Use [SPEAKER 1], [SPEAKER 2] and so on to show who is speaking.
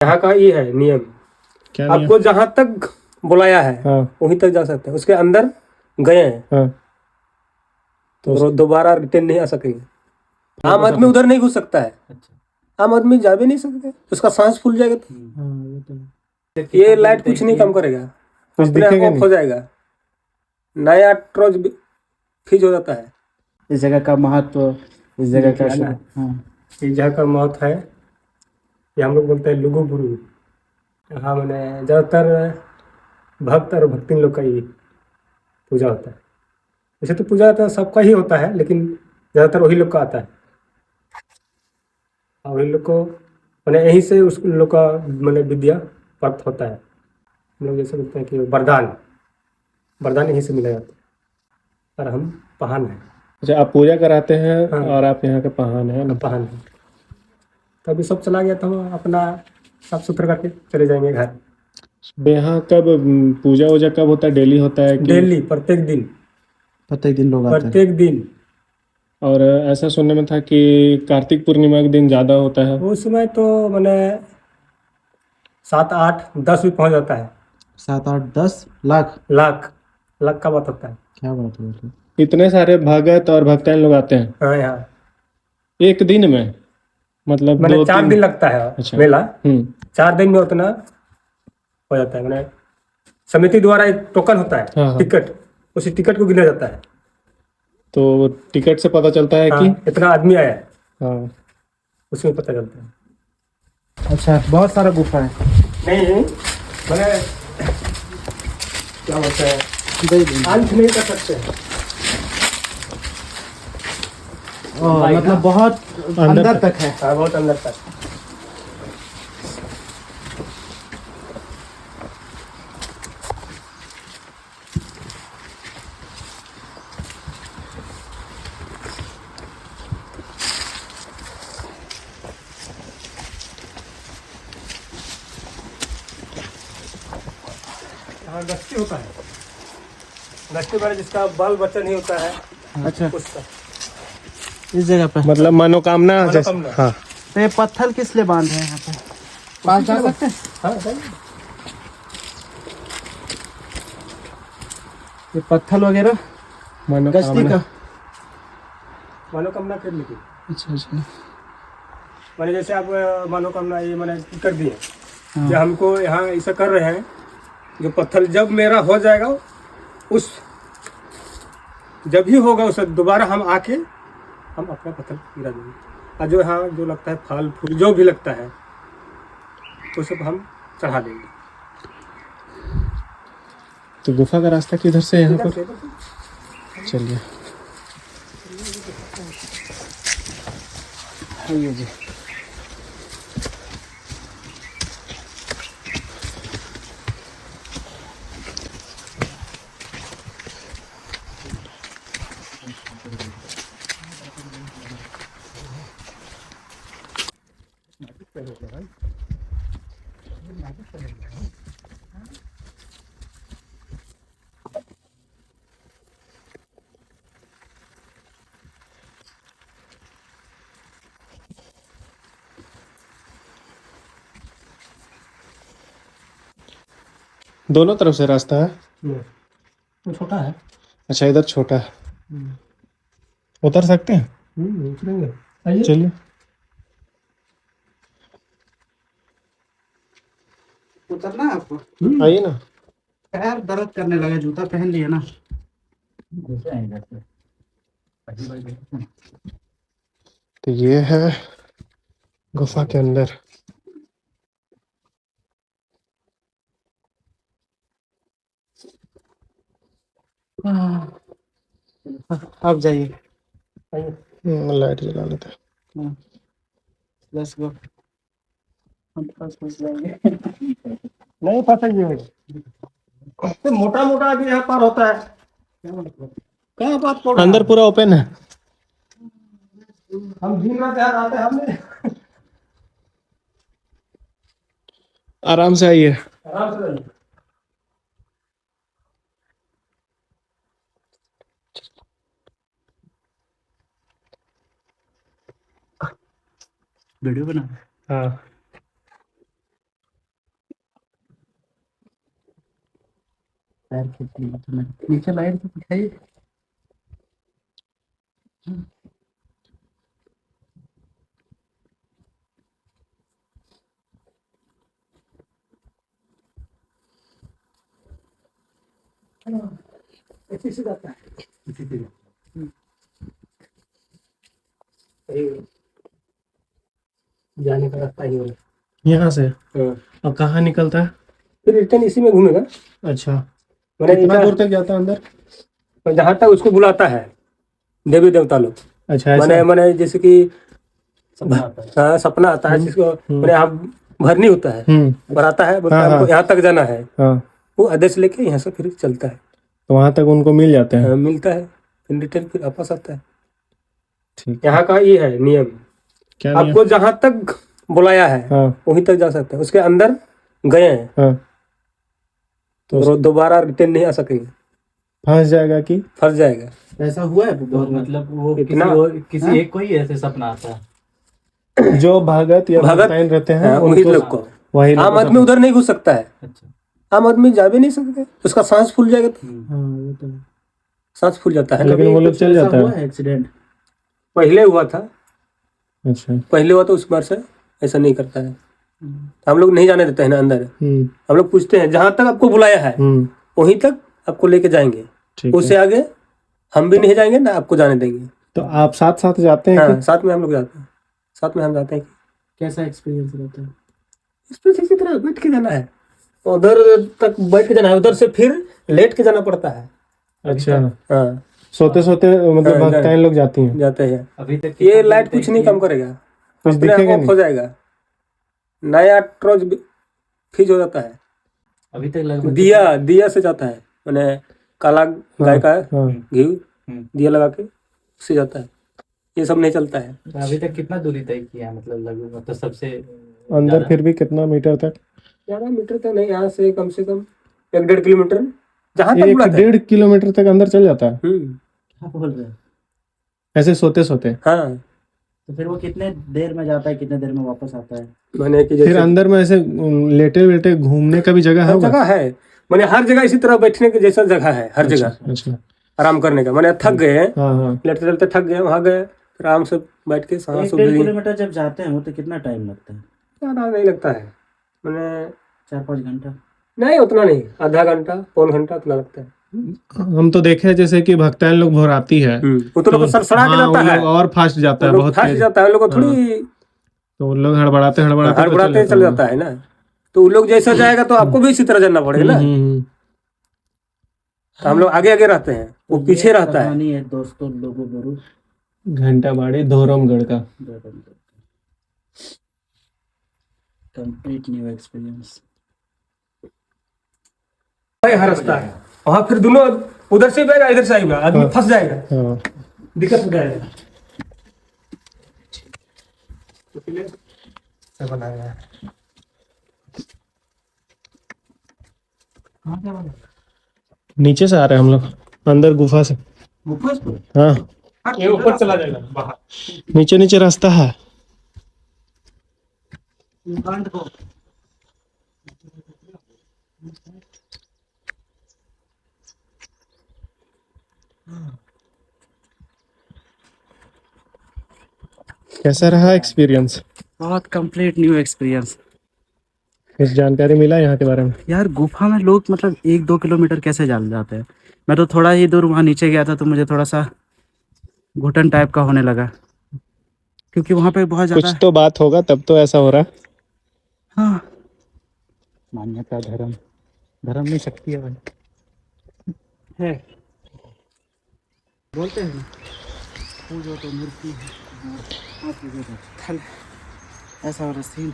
[SPEAKER 1] यहाँ का ये है नियम,
[SPEAKER 2] क्या नियम?
[SPEAKER 1] आपको जहां तक बुलाया है
[SPEAKER 2] हाँ
[SPEAKER 1] वहीं तक जा सकते हैं, उसके अंदर गए हैं
[SPEAKER 2] हाँ
[SPEAKER 1] तो दोबारा रिटर्न नहीं आ सकेंगे। आम
[SPEAKER 2] वापस
[SPEAKER 1] आदमी
[SPEAKER 2] आता।
[SPEAKER 1] उधर नहीं घुस सकता है, आम आदमी जा भी नहीं सकते, उसका सांस फूल जाएगा तो
[SPEAKER 2] हाँ ये तो
[SPEAKER 1] ये लाइट कुछ नहीं काम करेगा,
[SPEAKER 2] कुछ
[SPEAKER 1] अपने आप
[SPEAKER 2] दिखेगा
[SPEAKER 1] ऑफ
[SPEAKER 2] नहीं।
[SPEAKER 1] हो जाएगा, नया ट्रोज फ्रीज हो जाता है।
[SPEAKER 3] इस जगह का महत्व, इस जगह का
[SPEAKER 1] देखिए ना,
[SPEAKER 3] हाँ।
[SPEAKER 1] इस जगह का महत्व है, ये हम लोग बोलते हैं लुगु बुरु। यहाँ मैंने ज़्यादातर भक्त और भक्तिन लोग का ही पूजा होता है। वैसे तो पूजा तो सबका ही होता है, लेकिन ज़्यादातर वही लोग का आता है, और वही लोग को मैंने यहीं से उस लोग का मैंने विद्या प्राप्त होता है। हम लोग जैसे बोलते हैं कि वरदान, वरदान यहीं से मिला जाता है, और हम पहान हैं।
[SPEAKER 2] अच्छा, आप पूजा कराते हैं
[SPEAKER 1] हाँ।
[SPEAKER 2] और आप यहाँ के पहान हैं ना?
[SPEAKER 1] पहान हैं, तो अभी सब चला गया तो हम अपना साफ सुथरा करके चले जाएंगे घर।
[SPEAKER 2] यहाँ कब पूजा वूजा कब होता है? डेली होता है कि?
[SPEAKER 1] डेली, प्रत्येक दिन,
[SPEAKER 3] प्रत्येक दिन लोग आते हैं।
[SPEAKER 1] प्रत्येक दिन।
[SPEAKER 2] और ऐसा सुनने में था कि कार्तिक पूर्णिमा के दिन ज़्यादा होता है।
[SPEAKER 1] उस समय तो मैंने 7, 8, 10 भी पहुंच जाता है।
[SPEAKER 3] 7, 8, 10 लाख।
[SPEAKER 1] लाख, लाख का बात होता है।
[SPEAKER 3] क्या बात है तो।
[SPEAKER 2] इतने सारे भगत और भक्तान लोग आते हैं
[SPEAKER 1] हाँ, यहाँ
[SPEAKER 2] एक दिन में? मतलब
[SPEAKER 1] मैंने 4
[SPEAKER 2] 2-3
[SPEAKER 1] दिन लगता है
[SPEAKER 2] अच्छा।
[SPEAKER 1] मेला। 4 दिन में उतना हो जाता है। मैंने समिति द्वारा एक टोकन होता है,
[SPEAKER 2] हाँ, हाँ।
[SPEAKER 1] टिकट, उसी टिकट को गिना जाता है।
[SPEAKER 2] तो टिकट से पता चलता है
[SPEAKER 1] हाँ,
[SPEAKER 2] कि
[SPEAKER 1] इतना आदमी आया है,
[SPEAKER 2] हाँ।
[SPEAKER 1] उसमें पता चलता है।
[SPEAKER 3] अच्छा, बहुत सारा गुफा है।
[SPEAKER 1] नहीं, मैंने क्या बोलते हैं, अंत नहीं कर सकते हैं।
[SPEAKER 3] मतलब बहुत अंदर तक है।
[SPEAKER 1] हाँ, बहुत अंदर तक। यहाँ गश्ती होता है, गश्ती वाला जिसका बाल बच्चा नहीं होता है,
[SPEAKER 3] अच्छा,
[SPEAKER 1] उसका
[SPEAKER 3] इस जगह पे
[SPEAKER 2] मतलब मनोकामना जैसे।
[SPEAKER 1] मनोकामना।
[SPEAKER 2] हाँ।
[SPEAKER 3] तो ये पत्थर किस लिए बांध है यहाँ पे? पास जा सकते हैं?
[SPEAKER 1] हाँ, सही।
[SPEAKER 3] ये पत्थर वगैरह गश्ती
[SPEAKER 2] मनोकामना।
[SPEAKER 3] का।
[SPEAKER 1] मनोकामना करने की,
[SPEAKER 3] अच्छा अच्छा।
[SPEAKER 1] मैंने जैसे आप मनोकामना ये मैंने कर दिए,
[SPEAKER 3] हाँ।
[SPEAKER 1] जो हमको यहाँ ऐसा कर रहे हैं, जो पत्थर जब मेरा हो जाएगा, उस जब ही होगा उसे दोबारा हम आके हम अपना पत्थर गिरा देंगे, और जो यहाँ जो लगता है फल फूल जो भी लगता है वो सब हम चढ़ा देंगे।
[SPEAKER 2] तो गुफा का रास्ता किधर से है यहाँ पर?
[SPEAKER 1] पर
[SPEAKER 2] चलिए।
[SPEAKER 3] ये जी।
[SPEAKER 2] दोनों तरफ से रास्ता है?
[SPEAKER 1] तो छोटा है।
[SPEAKER 2] अच्छा, इधर छोटा है, उतर सकते हैं?
[SPEAKER 1] उतरेंगे, आइए।
[SPEAKER 2] चलिए।
[SPEAKER 3] उतरना है आपको?
[SPEAKER 2] आइए ना।
[SPEAKER 3] पैर दर्द करने लगा, जूता पहन लिए ना।
[SPEAKER 2] तो ये है गुफा के अंदर।
[SPEAKER 3] आप जाइए।
[SPEAKER 2] लाइट जला लेते हैं।
[SPEAKER 3] Let's go. हम पास घुस जाएंगे।
[SPEAKER 1] नहीं फंसेंगे, तो मोटा मोटा आदमी यहाँ पार होता है, क्या बात बोल रहे हैं
[SPEAKER 2] अंदर
[SPEAKER 1] आप?
[SPEAKER 2] पूरा ओपन है।
[SPEAKER 1] हम दिन रात यहाँ आते हैं, हमने
[SPEAKER 2] आराम से आइए।
[SPEAKER 1] आराम से रहिए।
[SPEAKER 3] वीडियो बना।
[SPEAKER 2] हाँ।
[SPEAKER 3] पैर खींच लिया तो नीचे लाइट तो दिखाई।
[SPEAKER 1] ऐसे से जाता है इसी से जाने का रास्ता ही होगा।
[SPEAKER 2] यहाँ से
[SPEAKER 1] हाँ।
[SPEAKER 2] अब कहाँ निकलता है?
[SPEAKER 1] फिर रिटर्न इसी में घूमेगा।
[SPEAKER 2] अच्छा,
[SPEAKER 1] मैंने
[SPEAKER 2] कितना
[SPEAKER 1] इधर-
[SPEAKER 2] दूर तक जाता है अंदर?
[SPEAKER 1] जहाँ तक उसको बुलाता है देवी देवता लोग।
[SPEAKER 2] अच्छा,
[SPEAKER 1] मैंने
[SPEAKER 2] ऐसा।
[SPEAKER 1] मैंने जैसे कि हाँ सपना आता है जिसको मैंने यहाँ भरनी होता है, भराता है, बोलता है
[SPEAKER 2] हाँ,
[SPEAKER 1] हमको यहाँ तक जाना है,
[SPEAKER 2] हाँ,
[SPEAKER 1] वो आदेश लेके यहाँ से फिर चलता है।
[SPEAKER 2] तो वहां तक उनको मिल जाते हैं।
[SPEAKER 1] मिलता है, फिर रिटर्न फिर वापस आता है।
[SPEAKER 2] ठीक है।
[SPEAKER 1] यहाँ का ये है नियम,
[SPEAKER 2] क्या नियम?
[SPEAKER 1] आपको जहाँ तक बुलाया है
[SPEAKER 2] हाँ,
[SPEAKER 1] वहीं तक जा सकते हैं। उसके अंदर गए हैं
[SPEAKER 2] हाँ,
[SPEAKER 1] तो दोबारा रिटर्न नहीं आ सकेंगे,
[SPEAKER 2] फंस जाएगा कि?
[SPEAKER 1] फंस जाएगा।
[SPEAKER 3] ऐसा हुआ है बहुत, मतलब वो
[SPEAKER 1] कितना-
[SPEAKER 3] किसी एक को ही ऐसे सपना आता है।
[SPEAKER 2] जो भगत या
[SPEAKER 1] भगत
[SPEAKER 2] भक्ताइन रहते हैं
[SPEAKER 1] वही
[SPEAKER 2] उनको-
[SPEAKER 1] लोग को।
[SPEAKER 2] वही लोग
[SPEAKER 1] आम
[SPEAKER 2] को
[SPEAKER 1] आदमी
[SPEAKER 2] सपना-
[SPEAKER 1] उधर नहीं घुस सकता है,
[SPEAKER 3] अच्छा।
[SPEAKER 1] आम आदमी जा भी नहीं सकते, उसका सांस फूल जाएगा तो
[SPEAKER 2] हाँ, वो तो है।
[SPEAKER 1] सांस फूल जाता है।
[SPEAKER 2] लेकिन वो लोग चल जाता
[SPEAKER 3] हुआ
[SPEAKER 2] है।
[SPEAKER 3] है एक्सीडेंट?
[SPEAKER 1] पहले हुआ था,
[SPEAKER 2] अच्छा।
[SPEAKER 1] पहले हुआ तो उस बार से ऐसा नहीं करता है। हम लोग नहीं जाने देते हैं ना अंदर, हम लोग पूछते हैं जहां तक आपको बुलाया है वहीं तक आपको लेके जाएंगे,
[SPEAKER 2] ठीक
[SPEAKER 1] उससे आगे हम भी नहीं जाएंगे ना आपको जाने देंगे।
[SPEAKER 2] तो आप साथ साथ जाते हैं
[SPEAKER 1] हाँ, साथ में हम लोग जाते हैं, साथ में हम जाते हैं।
[SPEAKER 3] कैसा एक्सपीरियंस रहता है?
[SPEAKER 1] इस पर इसी तरह बैठ के जाना है, उधर तक बैठ के जाना है, उधर से फिर लेट के जाना पड़ता है।
[SPEAKER 2] अच्छा,
[SPEAKER 1] हाँ,
[SPEAKER 2] सोते सोते मतलब
[SPEAKER 1] हाँ,
[SPEAKER 2] भक्ताइन लोग जाती हैं।
[SPEAKER 1] जाते हैं।
[SPEAKER 3] अभी तक
[SPEAKER 1] ये लाइट कुछ नहीं कम करेगा,
[SPEAKER 2] कुछ
[SPEAKER 1] अपने
[SPEAKER 2] दिखेगा
[SPEAKER 1] आप
[SPEAKER 2] नहीं।
[SPEAKER 1] हो जाएगा, नया ट्रॉज फिज हो जाता है।
[SPEAKER 3] अभी तक लगभग
[SPEAKER 1] दिया से जाता है, मैंने काला गाय का
[SPEAKER 2] हाँ,
[SPEAKER 1] घी दिया लगा के उससे जाता है, ये सब नहीं चलता है।
[SPEAKER 3] अभी तक कितना दूरी तय किया है, मतलब लगभग, मतलब सबसे
[SPEAKER 2] अंदर फिर भी कितना मीटर तक?
[SPEAKER 1] 11 मीटर तक नहीं, यहाँ से कम 1-1.5 किलोमीटर जहाँ तक बुलाता है।
[SPEAKER 2] 1-1.5 किलोमीटर तक अंदर चल जाता है
[SPEAKER 3] क्या बोल रहे हैं?
[SPEAKER 2] ऐसे सोते सोते?
[SPEAKER 1] हाँ,
[SPEAKER 3] तो फिर वो कितने देर में जाता है, कितने देर में वापस आता है?
[SPEAKER 1] मैंने कि
[SPEAKER 2] फिर
[SPEAKER 1] जैसे
[SPEAKER 2] अंदर में ऐसे लेटे लेटे घूमने का भी जगह है?
[SPEAKER 1] हर जगह है, मैंने हर जगह इसी तरह बैठने के जैसा जगह है, हर जगह
[SPEAKER 2] अच्छा,
[SPEAKER 1] आराम करने का। मैंने थक गए हैं,
[SPEAKER 2] हाँ, हाँ।
[SPEAKER 1] लेटते चलते थक गए, वहां गए फिर आराम से बैठ के सांस
[SPEAKER 3] 1-1.5 किलोमीटर जब जाते हैं वो तो कितना टाइम लगता है?
[SPEAKER 1] ज्यादा नहीं लगता है, मैंने
[SPEAKER 3] 4-5 घंटा?
[SPEAKER 1] नहीं उतना नहीं, आधा घंटा पौन घंटा उतना लगता है।
[SPEAKER 2] हम तो देखे हैं जैसे कि भक्ताइन लोग भोराती है
[SPEAKER 1] वो तो लोग सड़सड़ा के
[SPEAKER 2] हाँ,
[SPEAKER 1] जाता
[SPEAKER 2] उन
[SPEAKER 1] है,
[SPEAKER 2] लोग और फास्ट जाता है, बहुत
[SPEAKER 1] फास्ट
[SPEAKER 2] तेज।
[SPEAKER 1] जाता है, उन लोग को थोड़ी
[SPEAKER 2] तो उन लोग हड़बड़ाते हड़बड़ाते
[SPEAKER 1] हड़बड़ाते चल जाता है ना, तो उन लोग जैसा जाएगा तो आपको भी इसी तरह जाना पड़ेगा ना। तो हम लोग आगे आगे रहते हैं, वो
[SPEAKER 3] तो
[SPEAKER 1] पीछे
[SPEAKER 3] ये
[SPEAKER 1] रहता है।
[SPEAKER 3] कहानी है दोस्तों लोगों गुरु
[SPEAKER 2] घंटाबाड़ी धोरमगढ़ का
[SPEAKER 3] कंप्लीट न्यू एक्सपीरियंस।
[SPEAKER 1] हर रास्ता है वहाँ, फिर दोनों उधर से आएगा इधर से आएगा, आदमी फंस जाएगा,
[SPEAKER 2] हाँ।
[SPEAKER 1] दिक्कत हो जाएगा। तो इसलिए से बनाया है।
[SPEAKER 2] नीचे से आ रहे हैं हम लोग अंदर गुफा से। हाँ,
[SPEAKER 1] ये ऊपर चला जाएगा बाहर।
[SPEAKER 2] नीचे नीचे रास्ता है। कैसा रहा एक्सपीरियंस?
[SPEAKER 3] बहुत कंप्लीट न्यू एक्सपीरियंस।
[SPEAKER 2] कुछ जानकारी मिला यहाँ के बारे में?
[SPEAKER 3] यार गुफा में लोग मतलब 1-2 किलोमीटर कैसे जा जाते हैं? मैं तो थोड़ा ही दूर वहाँ नीचे गया था तो मुझे थोड़ा सा घुटन टाइप का होने लगा, क्योंकि वहाँ पे बहुत
[SPEAKER 2] कुछ
[SPEAKER 3] ज्यादा
[SPEAKER 2] तो बात होगा तब तो ऐसा हो रहा।
[SPEAKER 3] हाँ, मान्यता धर्म नहीं शक्ति है भाई, है बोलते हैं ना, पूजो तो मूर्ति है, हाँ, पूजो तो स्थल, ऐसा वाला सीन।